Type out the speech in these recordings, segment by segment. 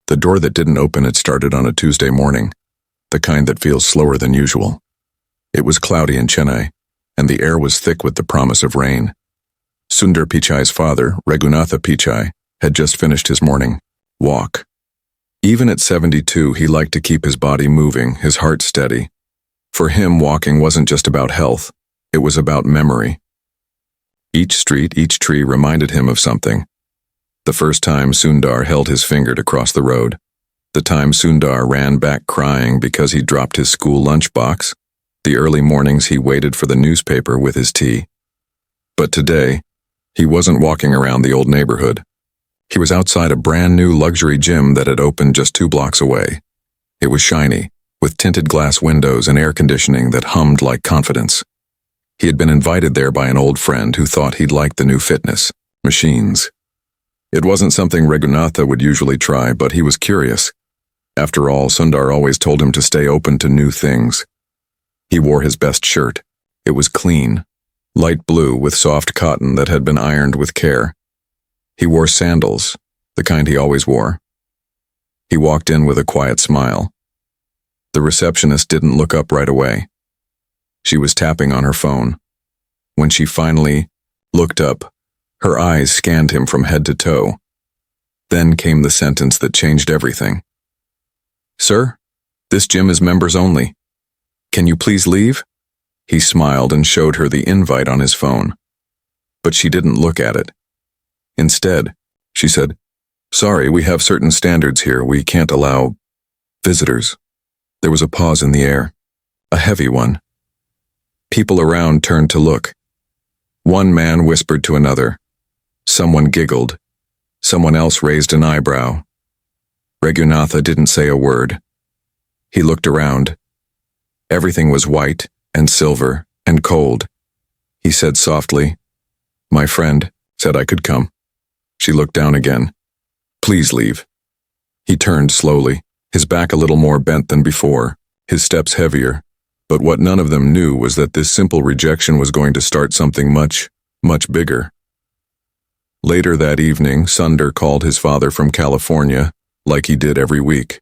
The door that didn't open had started on a Tuesday morning, the kind that feels slower than usual. It was cloudy in Chennai, and the air was thick with the promise of rain. Sundar Pichai's father, Raghunatha Pichai, had just finished his morning walk. Even at 72, he liked to keep his body moving, his heart steady. For him, walking wasn't just about health, it was about memory. Each street, each tree reminded him of something. The first time Sundar held his finger to cross the road, the time Sundar ran back crying because he dropped his school lunchbox, the early mornings he waited for the newspaper with his tea. But today, he wasn't walking around the old neighborhood. He was outside a brand new luxury gym that had opened just 2 blocks away. It was shiny, with tinted glass windows and air conditioning that hummed like confidence. He had been invited there by an old friend who thought he'd like the new fitness machines. It wasn't something Raghunatha would usually try, but he was curious. After all, Sundar always told him to stay open to new things. He wore his best shirt. It was clean, light blue with soft cotton that had been ironed with care. He wore sandals, the kind he always wore. He walked in with a quiet smile. The receptionist didn't look up right away. She was tapping on her phone. When she finally looked up, her eyes scanned him from head to toe. Then came the sentence that changed everything. "Sir, this gym is members only. Can you please leave?" He smiled and showed her the invite on his phone. But she didn't look at it. Instead, she said, "Sorry, we have certain standards here. We can't allow visitors." There was a pause in the air, a heavy one. People around turned to look. One man whispered to another. Someone giggled. Someone else raised an eyebrow. Raghunatha didn't say a word. He looked around. Everything was white and silver and cold. He said softly, "My friend said I could come." She looked down again. "Please leave." He turned slowly, his back a little more bent than before, his steps heavier. But what none of them knew was that this simple rejection was going to start something much, much bigger. Later that evening, Sundar called his father from California, like he did every week.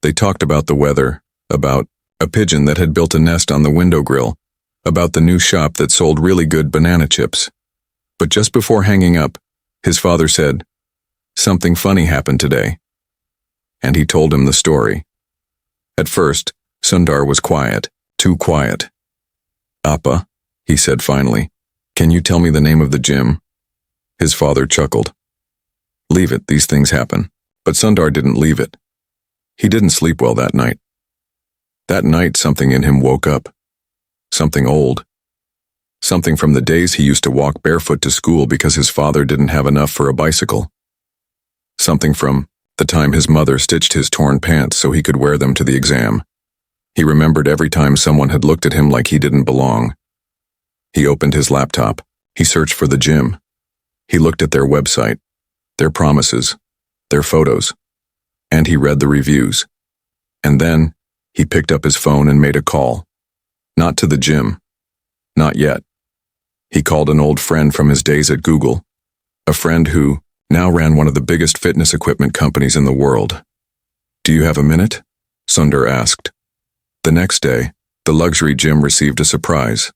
They talked about the weather, about a pigeon that had built a nest on the window grill, about the new shop that sold really good banana chips. But just before hanging up, his father said, "Something funny happened today." And he told him the story. At first, Sundar was quiet, too quiet. "Appa," he said finally, "can you tell me the name of the gym?" His father chuckled. "Leave it, these things happen." But Sundar didn't leave it. He didn't sleep well that night. That night, something in him woke up. Something old. Something from the days he used to walk barefoot to school because his father didn't have enough for a bicycle. Something from the time his mother stitched his torn pants so he could wear them to the exam. He remembered every time someone had looked at him like he didn't belong. He opened his laptop. He searched for the gym. He looked at their website, their promises, their photos, and he read the reviews. And then he picked up his phone and made a call. Not to the gym. Not yet. He called an old friend from his days at Google, a friend who now ran one of the biggest fitness equipment companies in the world. "Do you have a minute?" Sundar asked. The next day, the luxury gym received a surprise.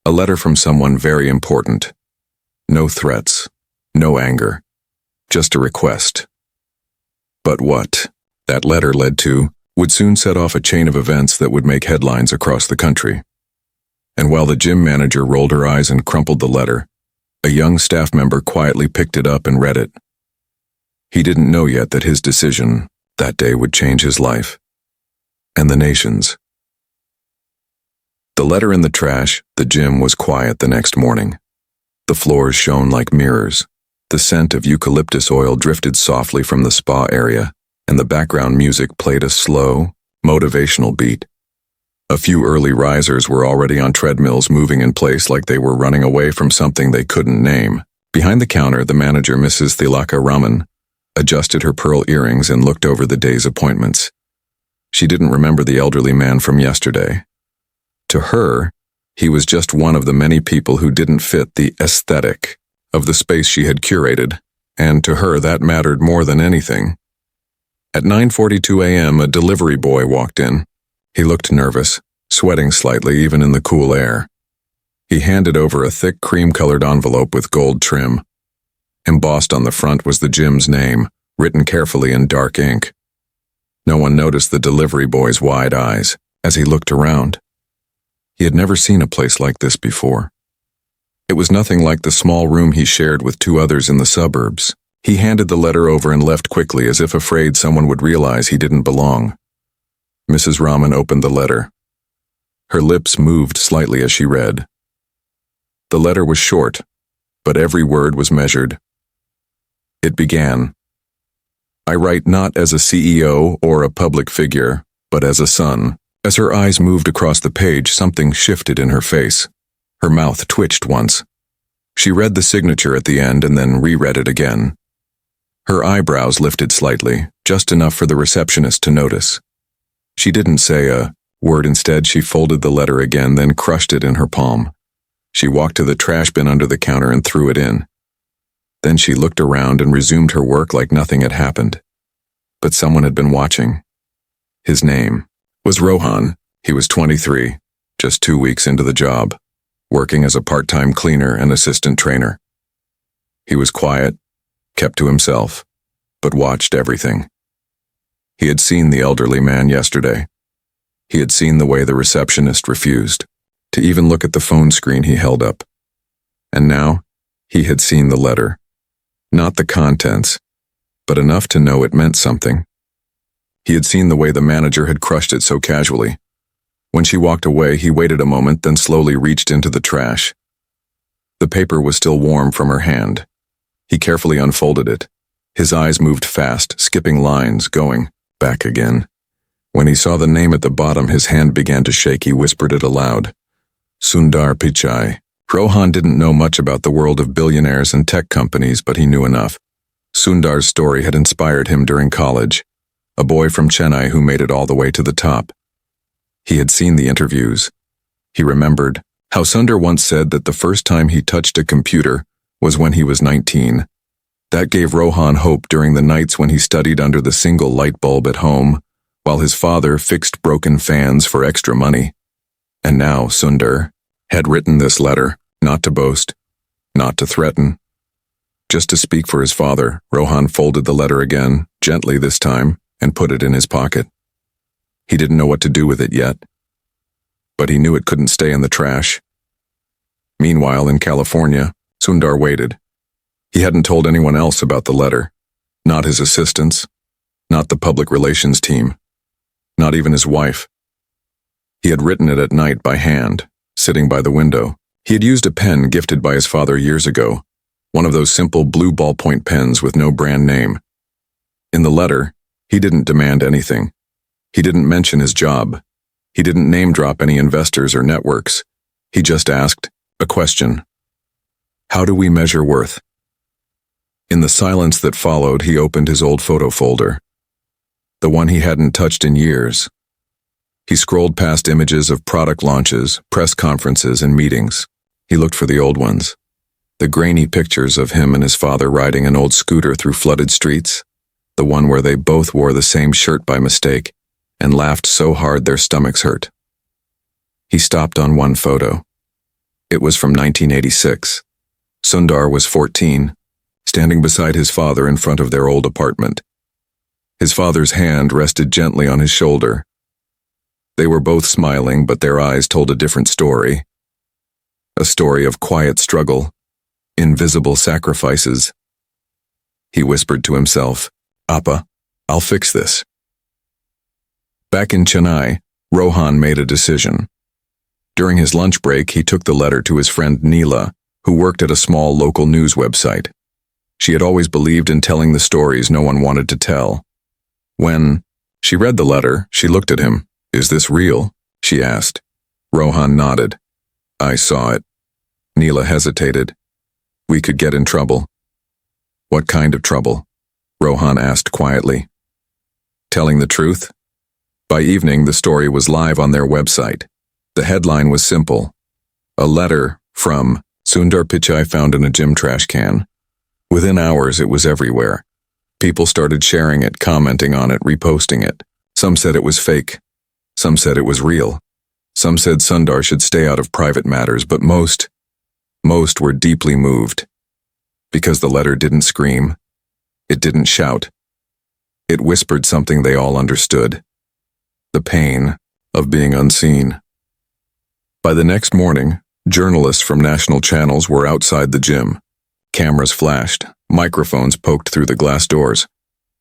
A letter from someone very important. No threats, no anger, just a request. But what that letter led to would soon set off a chain of events that would make headlines across the country. And while the gym manager rolled her eyes and crumpled the letter, a young staff member quietly picked it up and read it. He didn't know yet that his decision that day would change his life. And the nation's. The letter in the trash, the gym was quiet the next morning. The floors shone like mirrors. The scent of eucalyptus oil drifted softly from the spa area, and the background music played a slow, motivational beat. A few early risers were already on treadmills moving in place like they were running away from something they couldn't name. Behind the counter, the manager, Mrs. Thilaka Raman, adjusted her pearl earrings and looked over the day's appointments. She didn't remember the elderly man from yesterday. To her, he was just one of the many people who didn't fit the aesthetic of the space she had curated, and to her that mattered more than anything. At 9:42 a.m., a delivery boy walked in. He looked nervous, sweating slightly even in the cool air. He handed over a thick cream-colored envelope with gold trim. Embossed on the front was the gym's name, written carefully in dark ink. No one noticed the delivery boy's wide eyes as he looked around. He had never seen a place like this before. It was nothing like the small room he shared with two others in the suburbs. He handed the letter over and left quickly as if afraid someone would realize he didn't belong. Mrs. Rahman opened the letter. Her lips moved slightly as she read. The letter was short, but every word was measured. It began, "I write not as a CEO or a public figure, but as a son." As her eyes moved across the page, something shifted in her face. Her mouth twitched once. She read the signature at the end and then reread it again. Her eyebrows lifted slightly, just enough for the receptionist to notice. She didn't say a word. Instead, she folded the letter again, then crushed it in her palm. She walked to the trash bin under the counter and threw it in. Then she looked around and resumed her work like nothing had happened. But someone had been watching. His name was Rohan. He was 23, just 2 weeks into the job, working as a part-time cleaner and assistant trainer. He was quiet, kept to himself, but watched everything. He had seen the elderly man yesterday. He had seen the way the receptionist refused to even look at the phone screen he held up. And now, he had seen the letter. Not the contents, but enough to know it meant something. He had seen the way the manager had crushed it so casually. When she walked away, he waited a moment, then slowly reached into the trash. The paper was still warm from her hand. He carefully unfolded it. His eyes moved fast, skipping lines, going back again. When he saw the name at the bottom, his hand began to shake. He whispered it aloud. Sundar Pichai. Rohan didn't know much about the world of billionaires and tech companies, but he knew enough. Sundar's story had inspired him during college. A boy from Chennai who made it all the way to the top. He had seen the interviews. He remembered how Sundar once said that the first time he touched a computer was when he was 19. That gave Rohan hope during the nights when he studied under the single light bulb at home, while his father fixed broken fans for extra money. And now Sundar had written this letter, not to boast, not to threaten, just to speak for his father. Rohan folded the letter again, gently this time, and put it in his pocket. He didn't know what to do with it yet, but he knew it couldn't stay in the trash. Meanwhile, in California, Sundar waited. He hadn't told anyone else about the letter, not his assistants, not the public relations team, not even his wife. He had written it at night by hand, sitting by the window. He had used a pen gifted by his father years ago, one of those simple blue ballpoint pens with no brand name. In the letter, he didn't demand anything. He didn't mention his job. He didn't name-drop any investors or networks. He just asked a question. How do we measure worth? In the silence that followed, he opened his old photo folder, the one he hadn't touched in years. He scrolled past images of product launches, press conferences, and meetings. He looked for the old ones, the grainy pictures of him and his father riding an old scooter through flooded streets, the one where they both wore the same shirt by mistake and laughed so hard their stomachs hurt. He stopped on one photo. It was from 1986. Sundar was 14, standing beside his father in front of their old apartment. His father's hand rested gently on his shoulder. They were both smiling, but their eyes told a different story. A story of quiet struggle, invisible sacrifices. He whispered to himself, "Appa, I'll fix this." Back in Chennai, Rohan made a decision. During his lunch break, he took the letter to his friend Neela, who worked at a small local news website. She had always believed in telling the stories no one wanted to tell. When she read the letter, she looked at him. "Is this real?" she asked. Rohan nodded. "I saw it." Neela hesitated. "We could get in trouble." "What kind of trouble?" Rohan asked quietly. "Telling the truth?" By evening, the story was live on their website. The headline was simple. A letter from Sundar Pichai found in a gym trash can. Within hours, it was everywhere. People started sharing it, commenting on it, reposting it. Some said it was fake. Some said it was real. Some said Sundar should stay out of private matters, but most were deeply moved. Because the letter didn't scream. It didn't shout. It whispered something they all understood. The pain of being unseen. By the next morning, journalists from national channels were outside the gym. Cameras flashed, microphones poked through the glass doors.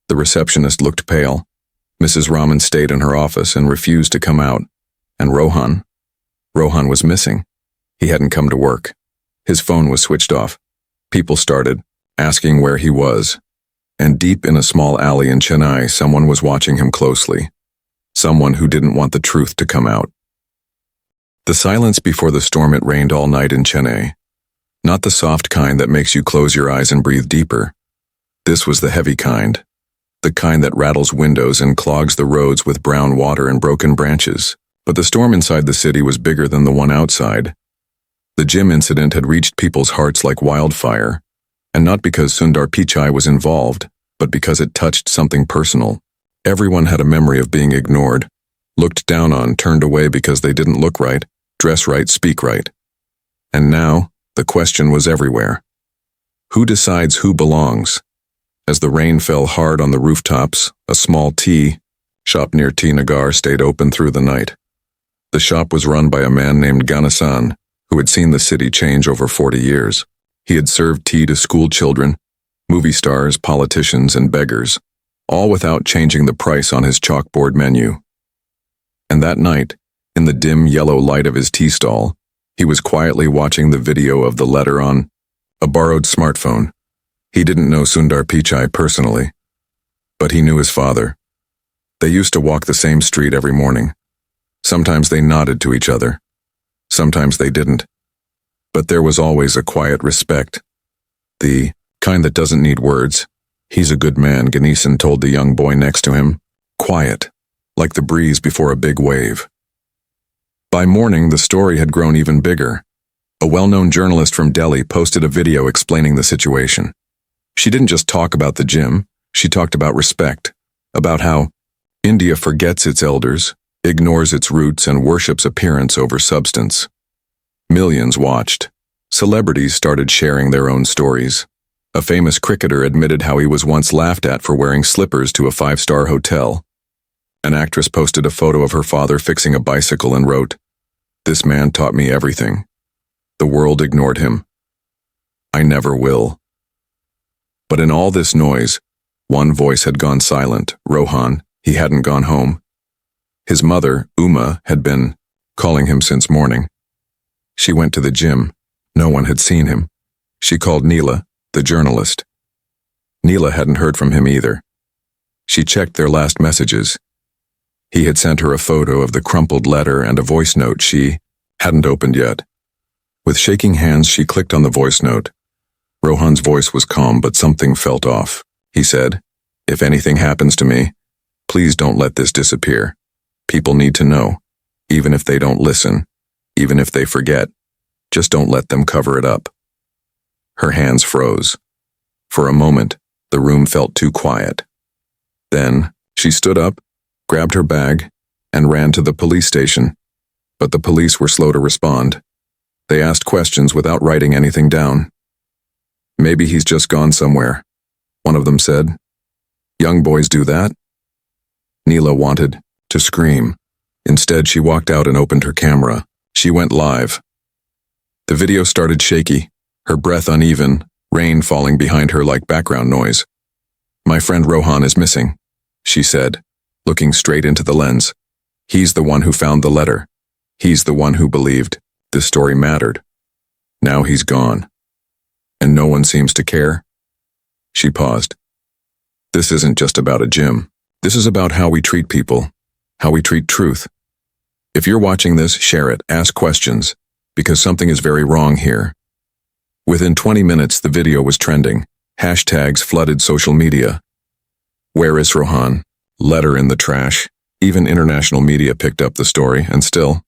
The receptionist looked pale. Mrs. Raman stayed in her office and refused to come out. And Rohan was missing. He hadn't come to work. His phone was switched off. People started asking where he was. And deep in a small alley in Chennai, someone was watching him closely. Someone who didn't want the truth to come out. The silence before the storm. It rained all night in Chennai. Not the soft kind that makes you close your eyes and breathe deeper. This was the heavy kind. The kind that rattles windows and clogs the roads with brown water and broken branches. But the storm inside the city was bigger than the one outside. The gym incident had reached people's hearts like wildfire. And not because Sundar Pichai was involved, but because it touched something personal. Everyone had a memory of being ignored, looked down on, turned away because they didn't look right, dress right, speak right. And now, the question was everywhere. Who decides who belongs? As the rain fell hard on the rooftops, a small tea shop near T. Nagar stayed open through the night. The shop was run by a man named Ganesan, who had seen the city change over 40 years. He had served tea to school children, movie stars, politicians, and beggars, all without changing the price on his chalkboard menu. And that night, in the dim yellow light of his tea stall, he was quietly watching the video of the letter on a borrowed smartphone. He didn't know Sundar Pichai personally, but he knew his father. They used to walk the same street every morning. Sometimes they nodded to each other. Sometimes they didn't. But there was always a quiet respect. The kind that doesn't need words. He's a good man, Ganesan told the young boy next to him. Quiet, like the breeze before a big wave. By morning, the story had grown even bigger. A well-known journalist from Delhi posted a video explaining the situation. She didn't just talk about the gym, she talked about respect, about how India forgets its elders, ignores its roots, and worships appearance over substance. Millions watched. Celebrities started sharing their own stories. A famous cricketer admitted how he was once laughed at for wearing slippers to a 5-star hotel. An actress posted a photo of her father fixing a bicycle and wrote, "This man taught me everything. The world ignored him. I never will." But in all this noise, one voice had gone silent. Rohan. He hadn't gone home. His mother, Uma, had been calling him since morning. She went to the gym. No one had seen him. She called Neela, the journalist. Neela hadn't heard from him either. She checked their last messages. He had sent her a photo of the crumpled letter and a voice note she hadn't opened yet. With shaking hands, she clicked on the voice note. Rohan's voice was calm, but something felt off. He said, "If anything happens to me, please don't let this disappear. People need to know, even if they don't listen, even if they forget. Just don't let them cover it up." Her hands froze. For a moment, the room felt too quiet. Then, she stood up, grabbed her bag, and ran to the police station. But the police were slow to respond. They asked questions without writing anything down. "Maybe he's just gone somewhere," one of them said. "Young boys do that?" Neela wanted to scream. Instead, she walked out and opened her camera. She went live. The video started shaky, her breath uneven, rain falling behind her like background noise. "My friend Rohan is missing," she said, looking straight into the lens. "He's the one who found the letter. He's the one who believed this story mattered. Now he's gone. And no one seems to care." She paused. "This isn't just about a gym. This is about how we treat people, how we treat truth. If you're watching this, share it, ask questions, because something is very wrong here." Within 20 minutes, the video was trending. Hashtags flooded social media. "Where is Rohan?" "Letter in the trash." Even international media picked up the story, and still,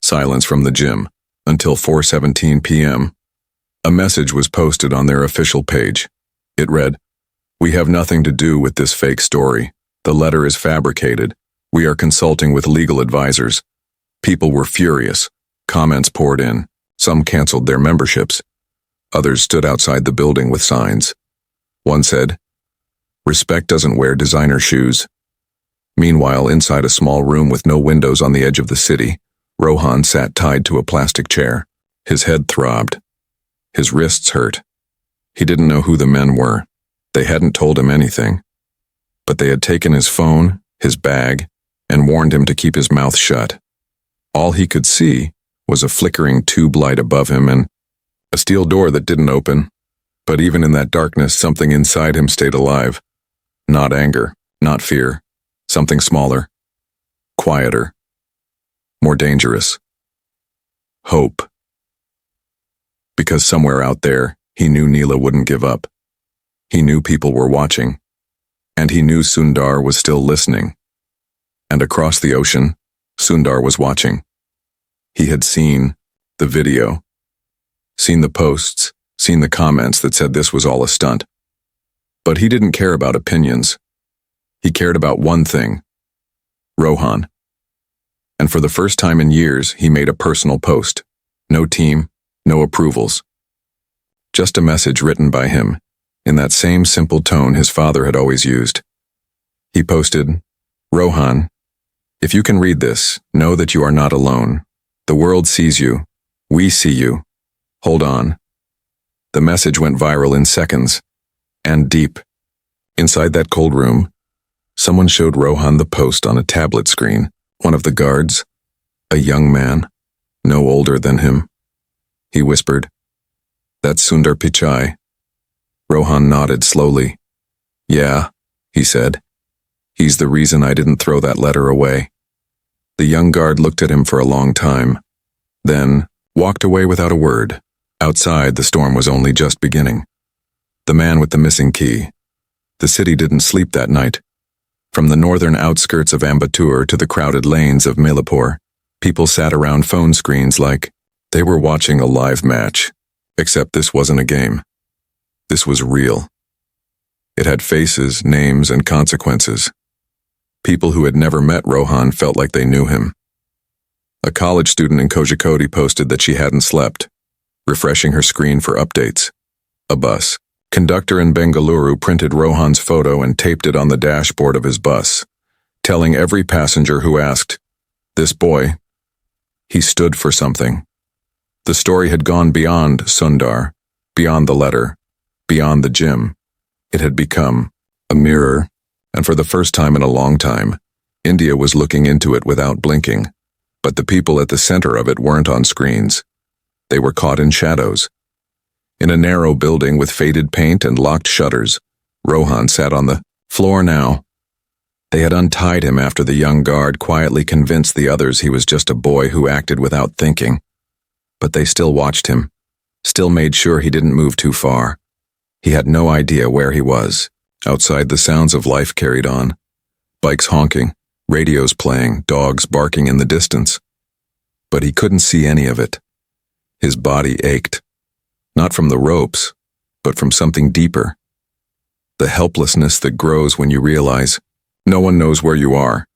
silence from the gym, until 4:17 p.m. A message was posted on their official page. It read, "We have nothing to do with this fake story. The letter is fabricated. We are consulting with legal advisors." People were furious. Comments poured in. Some canceled their memberships. Others stood outside the building with signs. One said, "Respect doesn't wear designer shoes." Meanwhile, inside a small room with no windows on the edge of the city, Rohan sat tied to a plastic chair. His head throbbed. His wrists hurt. He didn't know who the men were. They hadn't told him anything. But they had taken his phone, his bag, and warned him to keep his mouth shut. All he could see was a flickering tube light above him and a steel door that didn't open. But even in that darkness, something inside him stayed alive. Not anger, not fear. Something smaller, quieter, more dangerous. Hope. Because somewhere out there, he knew Neela wouldn't give up. He knew people were watching. And he knew Sundar was still listening. And across the ocean, Sundar was watching. He had seen the video, seen the posts, seen the comments that said this was all a stunt. But he didn't care about opinions. He cared about one thing, Rohan. And for the first time in years, he made a personal post. No team, no approvals. Just a message written by him, in that same simple tone his father had always used. He posted, "Rohan, if you can read this, know that you are not alone. The world sees you. We see you. Hold on." The message went viral in seconds. And deep, inside that cold room, someone showed Rohan the post on a tablet screen. One of the guards, a young man, no older than him. He whispered, "That's Sundar Pichai." Rohan nodded slowly. "Yeah," he said. "He's the reason I didn't throw that letter away." The young guard looked at him for a long time, then walked away without a word. Outside, the storm was only just beginning. The man with the missing key. The city didn't sleep that night. From the northern outskirts of Ambattur to the crowded lanes of Milapur, people sat around phone screens like they were watching a live match. Except this wasn't a game. This was real. It had faces, names, and consequences. People who had never met Rohan felt like they knew him. A college student in Kozhikode posted that she hadn't slept, refreshing her screen for updates. A bus conductor in Bengaluru printed Rohan's photo and taped it on the dashboard of his bus, telling every passenger who asked, "This boy, he stood for something." The story had gone beyond Sundar, beyond the letter, beyond the gym. It had become a mirror, and for the first time in a long time, India was looking into it without blinking. But the people at the center of it weren't on screens. They were caught in shadows. In a narrow building with faded paint and locked shutters, Rohan sat on the floor now. They had untied him after the young guard quietly convinced the others he was just a boy who acted without thinking. But they still watched him, still made sure he didn't move too far. He had no idea where he was. Outside, the sounds of life carried on. Bikes honking, radios playing, dogs barking in the distance. But he couldn't see any of it. His body ached. Not from the ropes, but from something deeper. The helplessness that grows when you realize no one knows where you are.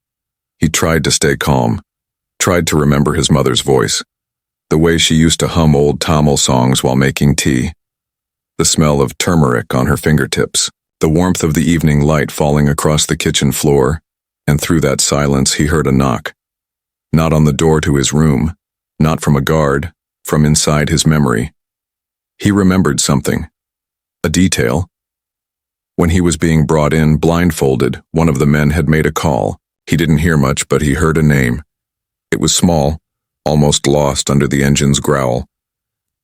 He tried to stay calm, tried to remember his mother's voice, the way she used to hum old Tamil songs while making tea, the smell of turmeric on her fingertips, the warmth of the evening light falling across the kitchen floor, and through that silence he heard a knock. Not on the door to his room, not from a guard, from inside his memory. He remembered something, a detail. When he was being brought in blindfolded, one of the men had made a call. He didn't hear much, but he heard a name. It was small, almost lost under the engine's growl.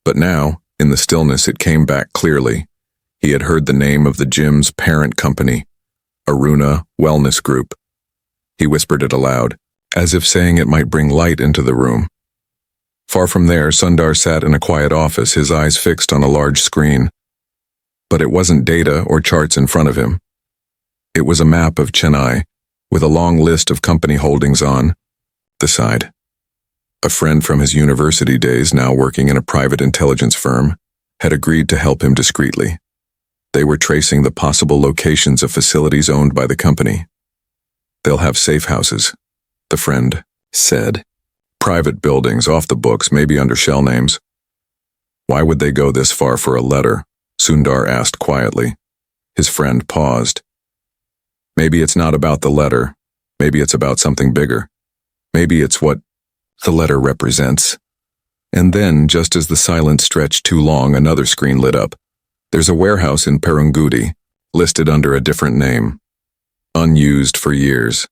But now, in the stillness, it came back clearly. He had heard the name of the gym's parent company, Aruna Wellness Group. He whispered it aloud, as if saying it might bring light into the room. Far from there, Sundar sat in a quiet office, his eyes fixed on a large screen. But it wasn't data or charts in front of him. It was a map of Chennai, with a long list of company holdings on the side. A friend from his university days, now working in a private intelligence firm, had agreed to help him discreetly. They were tracing the possible locations of facilities owned by the company. They'll have safe houses, the friend said. Private buildings off the books, maybe under shell names. Why would they go this far for a letter? Sundar asked quietly. His friend paused. Maybe it's not about the letter. Maybe it's about something bigger. Maybe it's what the letter represents. And then, just as the silence stretched too long, another screen lit up. There's a warehouse in Perungudi, listed under a different name. Unused for years,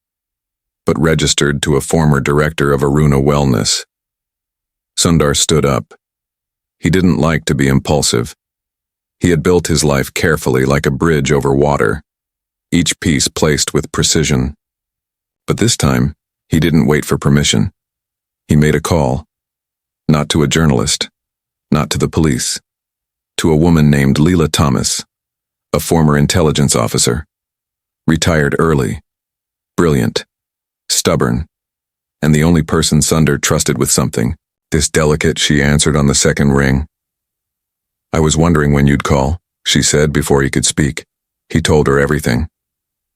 but registered to a former director of Aruna Wellness. Sundar stood up. He didn't like to be impulsive. He had built his life carefully, like a bridge over water, each piece placed with precision. But this time, he didn't wait for permission. He made a call. Not to a journalist, not to the police, to a woman named Leela Thomas, a former intelligence officer, retired early, brilliant, stubborn, and the only person Sundar trusted with something. This delicate, she answered on the second ring. I was wondering when you'd call, she said before he could speak. He told her everything.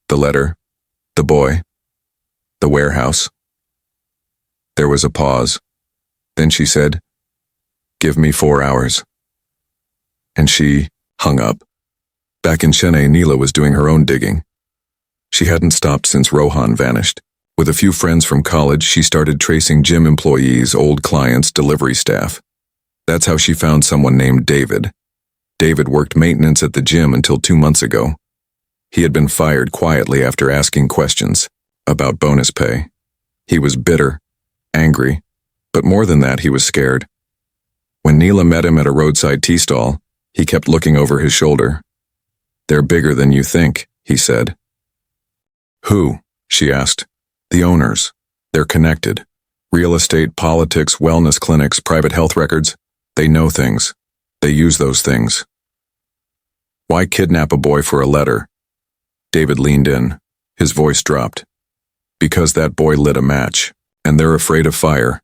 The letter, the boy, the warehouse. There was a pause. Then she said, "Give me 4 hours." And she hung up. Back in Chennai, Neela was doing her own digging. She hadn't stopped since Rohan vanished. With a few friends from college, she started tracing gym employees, old clients, delivery staff. That's how she found someone named David. David worked maintenance at the gym until 2 months ago. He had been fired quietly after asking questions about bonus pay. He was bitter, angry, but more than that, he was scared. When Neela met him at a roadside tea stall, he kept looking over his shoulder. They're bigger than you think, he said. Who? She asked. The owners. They're connected. Real estate, politics, wellness clinics, private health records. They know things. They use those things. Why kidnap a boy for a letter? David leaned in. His voice dropped. Because that boy lit a match, and they're afraid of fire.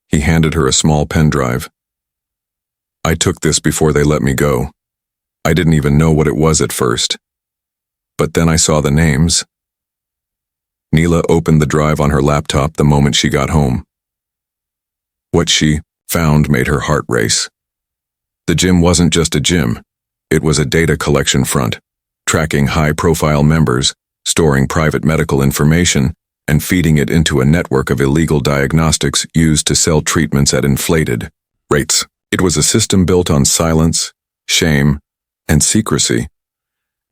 He handed her a small pen drive. I took this before they let me go. I didn't even know what it was at first. But then I saw the names. Neela opened the drive on her laptop the moment she got home. What she found made her heart race. The gym wasn't just a gym. It was a data collection front, tracking high-profile members, storing private medical information, and feeding it into a network of illegal diagnostics used to sell treatments at inflated rates. It was a system built on silence, shame, and secrecy.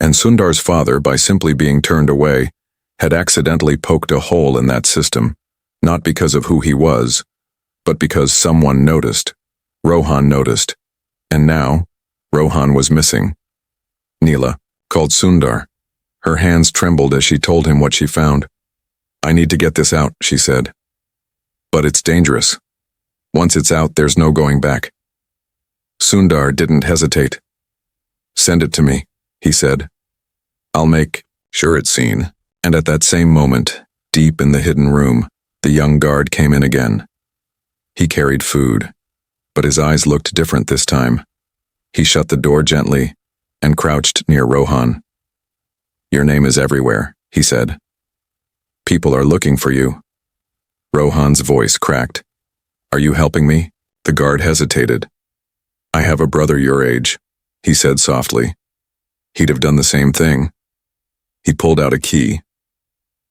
And Sundar's father, by simply being turned away, had accidentally poked a hole in that system, not because of who he was, but because someone noticed. Rohan noticed. And now, Rohan was missing. Neela called Sundar. Her hands trembled as she told him what she found. I need to get this out, she said. But it's dangerous. Once it's out, there's no going back. Sundar didn't hesitate. Send it to me, he said. I'll make sure it's seen. And at that same moment, deep in the hidden room, the young guard came in again. He carried food, but his eyes looked different this time. He shut the door gently and crouched near Rohan. Your name is everywhere, he said. People are looking for you. Rohan's voice cracked. Are you helping me? The guard hesitated. I have a brother your age, he said softly. He'd have done the same thing. He pulled out a key.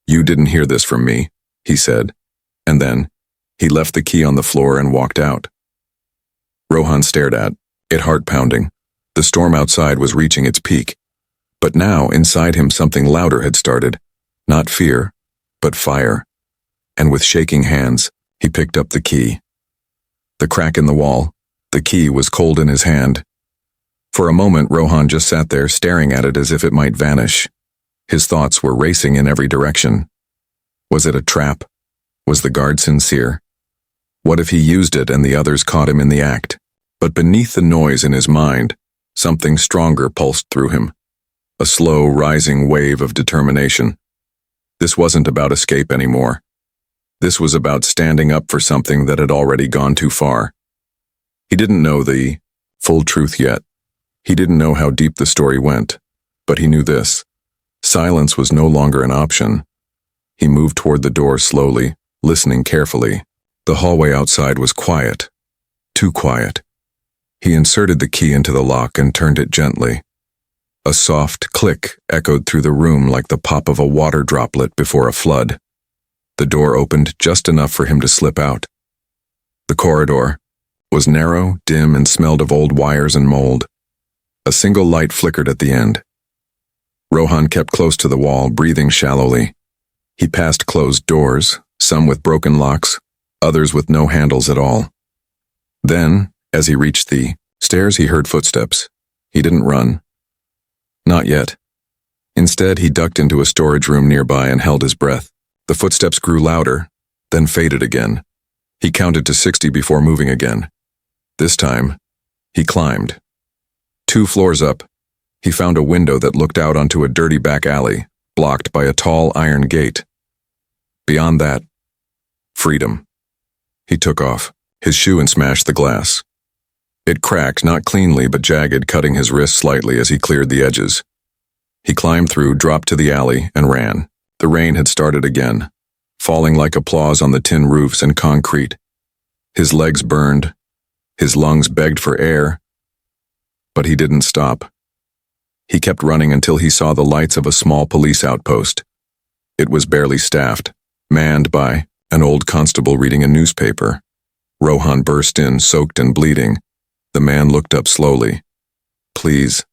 You didn't hear this from me, he said, and then he left the key on the floor and walked out. Rohan stared at it, heart pounding. The storm outside was reaching its peak, but now inside him something louder had started, not fear, but fire. And with shaking hands, he picked up the key. The crack in the wall, the key was cold in his hand. For a moment, Rohan just sat there staring at it as if it might vanish. His thoughts were racing in every direction. Was it a trap? Was the guard sincere? What if he used it and the others caught him in the act? But beneath the noise in his mind, something stronger pulsed through him. A slow, rising wave of determination. This wasn't about escape anymore. This was about standing up for something that had already gone too far. He didn't know the full truth yet. He didn't know how deep the story went, but he knew this. Silence was no longer an option. He moved toward the door slowly, listening carefully. The hallway outside was quiet. Too quiet. He inserted the key into the lock and turned it gently. A soft click echoed through the room like the pop of a water droplet before a flood. The door opened just enough for him to slip out. The corridor was narrow, dim, and smelled of old wires and mold. A single light flickered at the end. Rohan kept close to the wall, breathing shallowly. He passed closed doors, some with broken locks, others with no handles at all. Then, as he reached the stairs, he heard footsteps. He didn't run. Not yet. Instead, he ducked into a storage room nearby and held his breath. The footsteps grew louder, then faded again. He counted to 60 before moving again. This time, he climbed. 2 floors up, he found a window that looked out onto a dirty back alley, blocked by a tall iron gate. Beyond that, freedom. He took off his shoe and smashed the glass. It cracked, not cleanly but jagged, cutting his wrist slightly as he cleared the edges. He climbed through, dropped to the alley, and ran. The rain had started again, falling like applause on the tin roofs and concrete. His legs burned. His lungs begged for air. But he didn't stop. He kept running until he saw the lights of a small police outpost. It was barely staffed, manned by an old constable reading a newspaper. Rohan burst in, soaked and bleeding. The man looked up slowly. "Please,"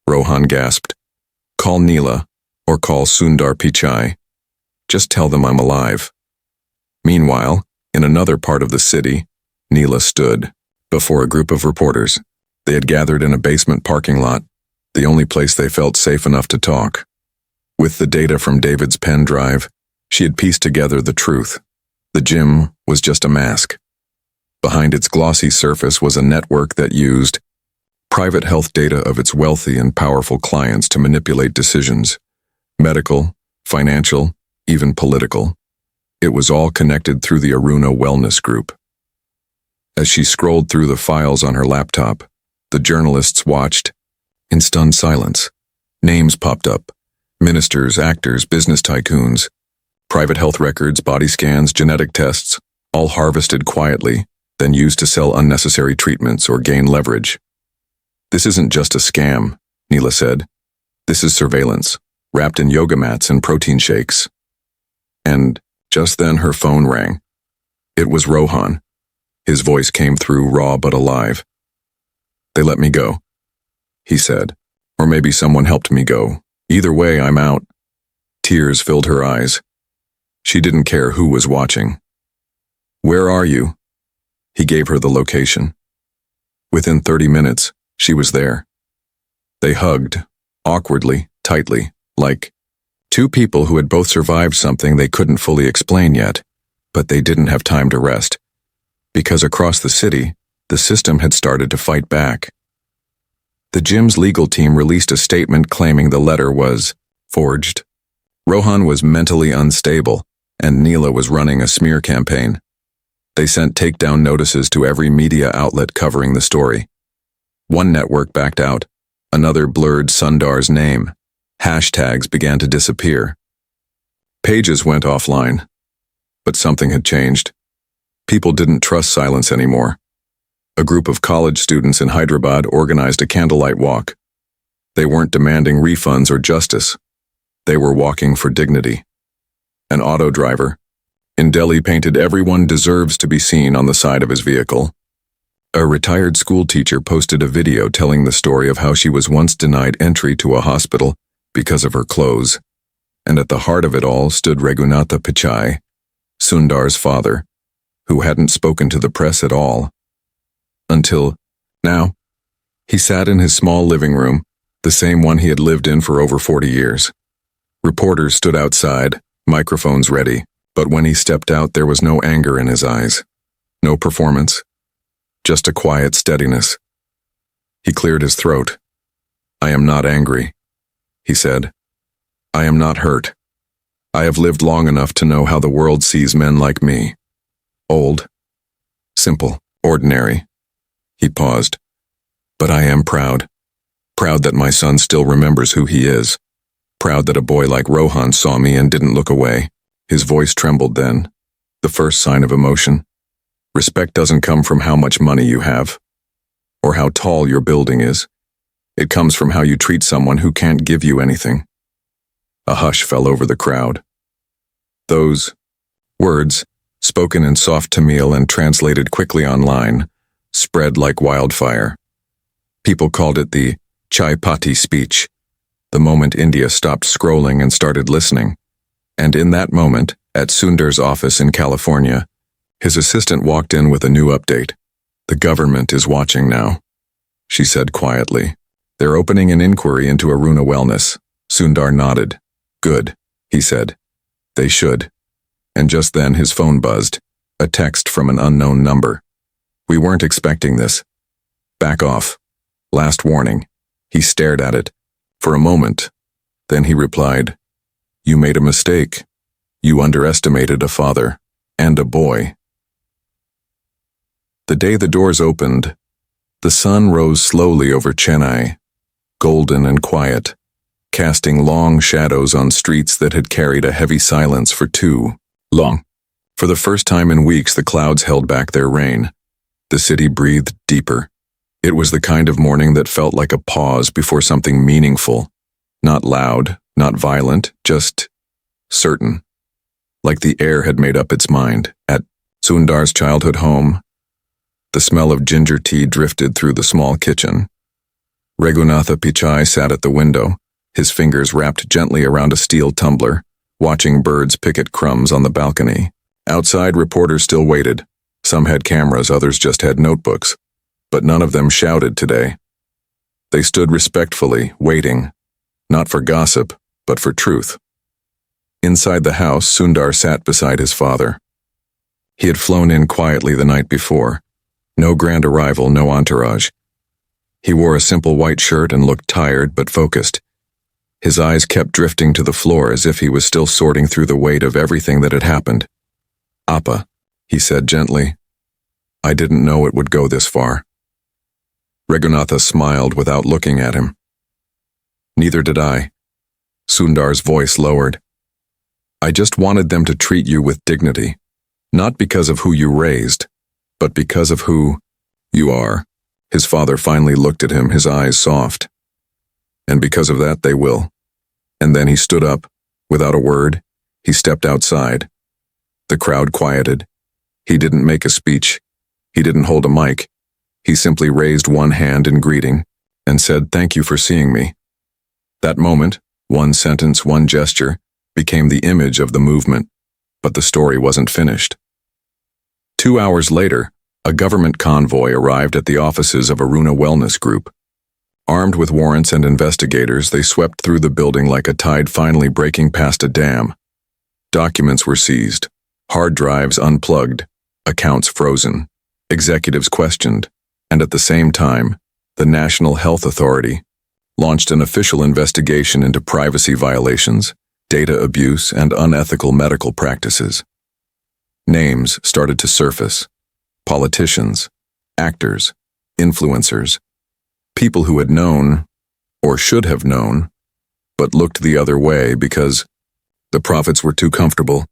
Rohan gasped. "Call Neela, or call Sundar Pichai. Just tell them I'm alive." Meanwhile, in another part of the city, Neela stood before a group of reporters. They had gathered in a basement parking lot, the only place they felt safe enough to talk. With the data from David's pen drive, she had pieced together the truth. The gym was just a mask. Behind its glossy surface was a network that used private health data of its wealthy and powerful clients to manipulate decisions. Medical, financial, even political. It was all connected through the Aruna Wellness Group. As she scrolled through the files on her laptop, the journalists watched in stunned silence. Names popped up. Ministers, actors, business tycoons. Private health records, body scans, genetic tests, all harvested quietly, then used to sell unnecessary treatments or gain leverage. "This isn't just a scam," Neela said. "This is surveillance, wrapped in yoga mats and protein shakes." And just then her phone rang. It was Rohan. His voice came through raw but alive. "They let me go," he said. "Or maybe someone helped me go. Either way, I'm out." Tears filled her eyes. She didn't care who was watching. "Where are you?" He gave her the location. Within 30 minutes, she was there. They hugged, awkwardly, tightly, like two people who had both survived something they couldn't fully explain yet, but they didn't have time to rest. Because across the city, the system had started to fight back. The gym's legal team released a statement claiming the letter was forged. Rohan was mentally unstable, and Neela was running a smear campaign. They sent takedown notices to every media outlet covering the story. One network backed out. Another blurred Sundar's name. Hashtags began to disappear. Pages went offline. But something had changed. People didn't trust silence anymore. A group of college students in Hyderabad organized a candlelight walk. They weren't demanding refunds or justice. They were walking for dignity. An auto driver in Delhi painted "Everyone deserves to be seen" on the side of his vehicle. A retired school teacher posted a video telling the story of how she was once denied entry to a hospital because of her clothes. And at the heart of it all stood Raghunatha Pichai, Sundar's father, who hadn't spoken to the press at all. Until now. He sat in his small living room, the same one he had lived in for over 40 years. Reporters stood outside, microphones ready, but when he stepped out there was no anger in his eyes. No performance. Just a quiet steadiness. He cleared his throat. "I am not angry," he said. "I am not hurt. I have lived long enough to know how the world sees men like me. Old. Simple. Ordinary." He paused. "But I am proud. Proud that my son still remembers who he is. Proud that a boy like Rohan saw me and didn't look away. His voice trembled then. The first sign of emotion. Respect doesn't come from how much money you have, or how tall your building is. It comes from how you treat someone who can't give you anything. A hush fell over the crowd. Those words, spoken in soft Tamil and translated quickly online, spread like wildfire. People called it the chai pati speech, the moment India stopped scrolling and started listening. And in that moment, at Sundar's office in California, his assistant walked in with a new update. "The government is watching now," she said quietly. "They're opening an inquiry into Aruna Wellness." Sundar nodded. "Good," he said. "They should." And just then his phone buzzed, a text from an unknown number. "We weren't expecting this. Back off. Last warning." He stared at it for a moment. Then he replied, "You made a mistake. You underestimated a father and a boy." The day the doors opened, the sun rose slowly over Chennai, golden and quiet, casting long shadows on streets that had carried a heavy silence for too long. For the first time in weeks, the clouds held back their rain. The city breathed deeper. It was the kind of morning that felt like a pause before something meaningful. Not loud, not violent, just certain. Like the air had made up its mind. At Sundar's childhood home, the smell of ginger tea drifted through the small kitchen. Raghunatha Pichai sat at the window, his fingers wrapped gently around a steel tumbler, watching birds pick at crumbs on the balcony. Outside, reporters still waited. Some had cameras, others just had notebooks. But none of them shouted today. They stood respectfully, waiting, not for gossip, but for truth. Inside the house, Sundar sat beside his father. He had flown in quietly the night before. No grand arrival, no entourage. He wore a simple white shirt and looked tired but focused. His eyes kept drifting to the floor as if he was still sorting through the weight of everything that had happened. "Appa," he said gently. "I didn't know it would go this far." Raghunatha smiled without looking at him. "Neither did I." Sundar's voice lowered. "I just wanted them to treat you with dignity, not because of who you raised, but because of who you are." His father finally looked at him, his eyes soft. "And because of that, they will." And then he stood up. Without a word, he stepped outside. The crowd quieted. He didn't make a speech. He didn't hold a mic. He simply raised one hand in greeting and said, "Thank you for seeing me." That moment, one sentence, one gesture, became the image of the movement. But the story wasn't finished. 2 hours later, a government convoy arrived at the offices of Aruna Wellness Group. Armed with warrants and investigators, they swept through the building like a tide finally breaking past a dam. Documents were seized, hard drives unplugged, accounts frozen, executives questioned, and at the same time, the National Health Authority launched an official investigation into privacy violations, data abuse, and unethical medical practices. Names started to surface. Politicians, actors, influencers, people who had known, or should have known, but looked the other way because the profits were too comfortable.